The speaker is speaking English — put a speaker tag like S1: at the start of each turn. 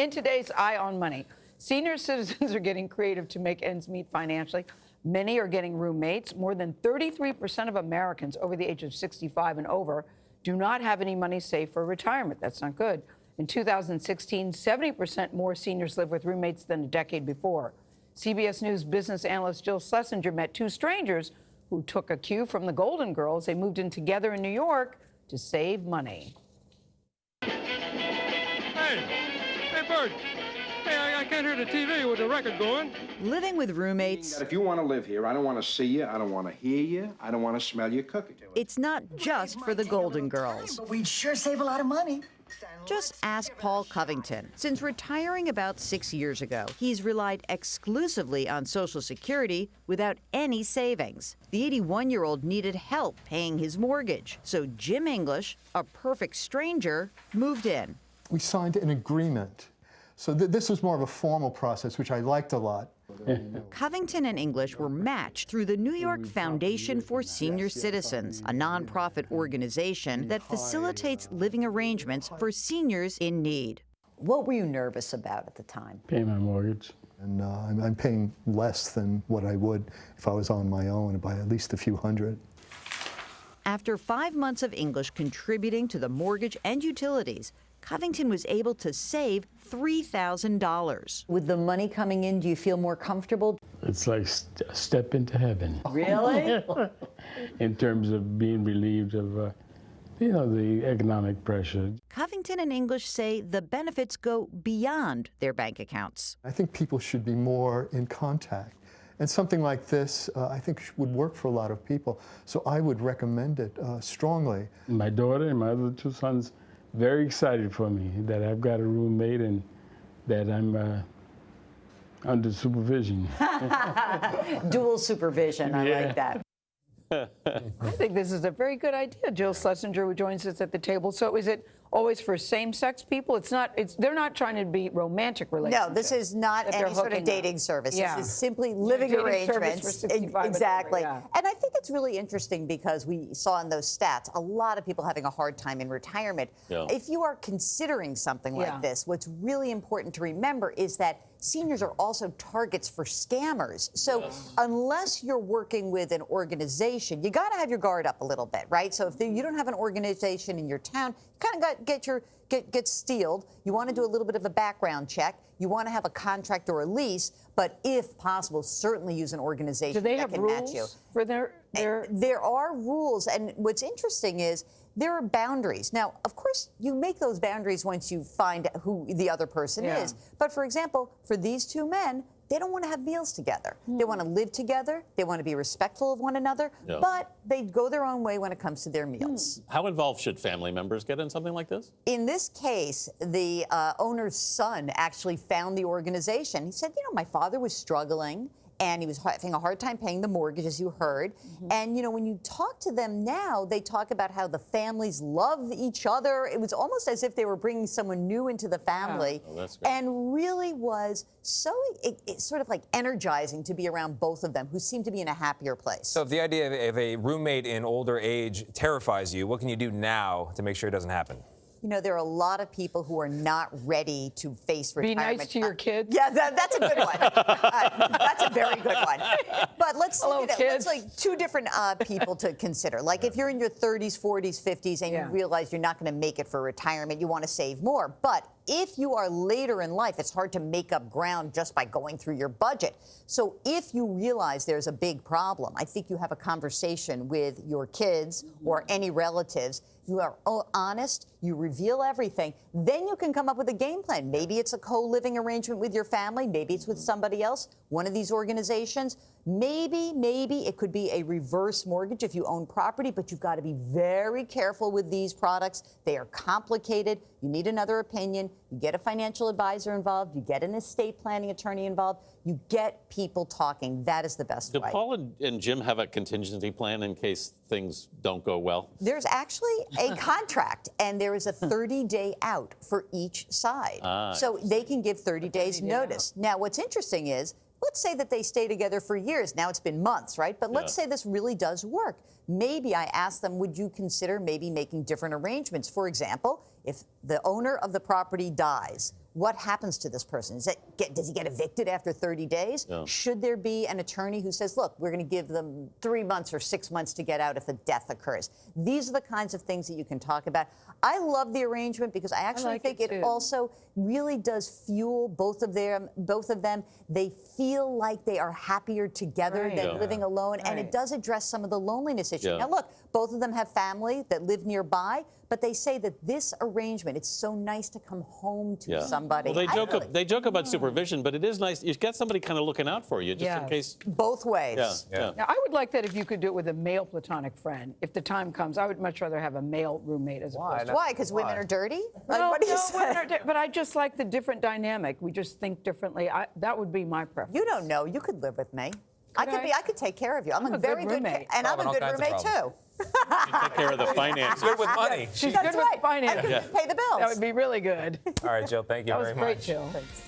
S1: In today's Eye on Money, senior citizens are getting creative to make ends meet financially. Many are getting roommates. More than 33% of Americans over the age of 65 and over do not have any money saved for retirement. That's not good. In 2016, 70% more seniors live with roommates than a decade before. CBS News business analyst Jill Schlesinger met two strangers who took a cue from the Golden Girls. They moved in together in New York to save money.
S2: Hey, Bert. Hey, I can't hear the TV with the record going.
S3: Living with roommates.
S4: If you want to live here, I don't want to see you, I don't want to hear you, I don't want to smell your cooking.
S3: It's not just for the Golden Girls.
S5: But we'd sure save a lot of money.
S3: Just ask Paul Covington. Since retiring about 6 years ago, he's relied exclusively on Social Security without any savings. The 81-year-old needed help paying his mortgage, so Jim English, a perfect stranger, moved in.
S6: We signed an agreement. So this was more of a formal process, which I liked a lot.
S3: Covington and English were matched through the New York Foundation for Senior Citizens, a nonprofit organization that facilitates living arrangements for seniors in need.
S5: What were you nervous about at the time?
S7: Paying my mortgage.
S6: And I'm paying less than what I would if I was on my own, by at least a few hundred.
S3: After 5 months of English contributing to the mortgage and utilities, Covington was able to save $3,000.
S5: With the money coming in, do you feel more comfortable?
S7: It's like a step into heaven.
S5: Really?
S7: In terms of being relieved of, the economic pressure.
S3: Covington and English say the benefits go beyond their bank accounts.
S6: I think people should be more in contact. And something like this, I think, would work for a lot of people. So I would recommend it strongly.
S7: My daughter and my other two sons, very excited for me that I've got a roommate and that I'm under supervision.
S5: Dual supervision, I like that.
S1: I think this is a very good idea. Jill Schlesinger, who joins us at the table. So is it always for same-sex people? They're not trying to be romantic relationships.
S5: No, this is not any sort of dating service.
S1: Yeah.
S5: This is simply living arrangements.
S1: For 65
S5: exactly.
S1: And over,
S5: And I think it's really interesting because we saw in those stats a lot of people having a hard time in retirement.
S8: Yeah.
S5: If you are considering something like this, what's really important to remember is that seniors are also targets for scammers. So unless you're working with an organization, you got to have your guard up a little bit, right? So if you don't have an organization in your town, you kind of got to get stealed. You want to do a little bit of a background check. You want to have a contract or a lease, but if possible, certainly use an organization that can match you.
S1: Do they have rules for their...
S5: There are rules, and what's interesting is there are boundaries. Now, of course, you make those boundaries once you find who the other person is. But for example, for these two men, they don't want to have meals together. They want to live together. They want to be respectful of one another, but they go their own way when it comes to their meals.
S8: How involved should family members get in something like this?
S5: In this case, the owner's son actually found the organization. He said, my father was struggling, and he was having a hard time paying the mortgage, as you heard. And, when you talk to them now, they talk about how the families love each other. It was almost as if they were bringing someone new into the family.
S8: Oh, that's great.
S5: And really was so sort of like energizing to be around both of them, who seem to be in a happier place.
S9: So if the idea of a roommate in older age terrifies you, what can you do now to make sure it doesn't happen?
S5: There are a lot of people who are not ready to face retirement.
S1: Be nice to your kids.
S5: Yeah, that's a good one. That's a very good one. But let's look at let's like two different people to consider. Like if you're in your 30s, 40s, 50s, and you realize you're not going to make it for retirement, you want to save more. But if you are later in life, it's hard to make up ground just by going through your budget. So if you realize there's a big problem, I think you have a conversation with your kids or any relatives. You are honest, you reveal everything, then you can come up with a game plan. Maybe it's a co-living arrangement with your family, maybe it's with somebody else, one of these organizations. Maybe it could be a reverse mortgage if you own property, but you've got to be very careful with these products. They are complicated. You need another opinion. You get a financial advisor involved. You get an estate planning attorney involved. You get people talking. That is the best way.
S8: Do Paul and Jim have a contingency plan in case things don't go well?
S5: There's actually a contract, and there is a 30-day out for each side. So they can give 30 days notice. Now, what's interesting is, let's say that they stay together for years. Now it's been months, right? But let's say this really does work. Maybe I ask them, would you consider maybe making different arrangements? For example, if the owner of the property dies, what happens to this person? Does he get evicted after 30 days?
S8: Yeah.
S5: Should there be an attorney who says, look, we're going to give them 3 months or 6 months to get out if a death occurs? These are the kinds of things that you can talk about. I love the arrangement because I actually think it also really does fuel both of them. They feel like they are happier together than living alone, and it does address some of the loneliness issue. Now look, both of them have family that live nearby, but they say that this arrangement, it's so nice to come home to somebody.
S8: Well, they joke about supervision, but it is nice. You get somebody kind of looking out for you just in case.
S5: Both ways.
S8: Yeah.
S1: Now, I would like that if you could do it with a male platonic friend. If the time comes, I would much rather have a male roommate as opposed to.
S5: Why? Because women are dirty?
S1: No,
S5: What do you
S1: no,
S5: say?
S1: women are but I just like the different dynamic. We just think differently. That would be my preference.
S5: You don't know. You could live with me. I could take care of you. I'm a very
S1: good roommate.
S5: and I'm a good roommate too.
S8: Take care of the finances.
S9: Good with money.
S1: She's
S5: That's
S1: good
S5: right.
S1: with finance.
S5: I can pay the bills.
S1: That would be really good.
S9: All right, Jill, thank you
S1: That was
S9: very
S1: great,
S9: much.
S1: Jill. Thanks.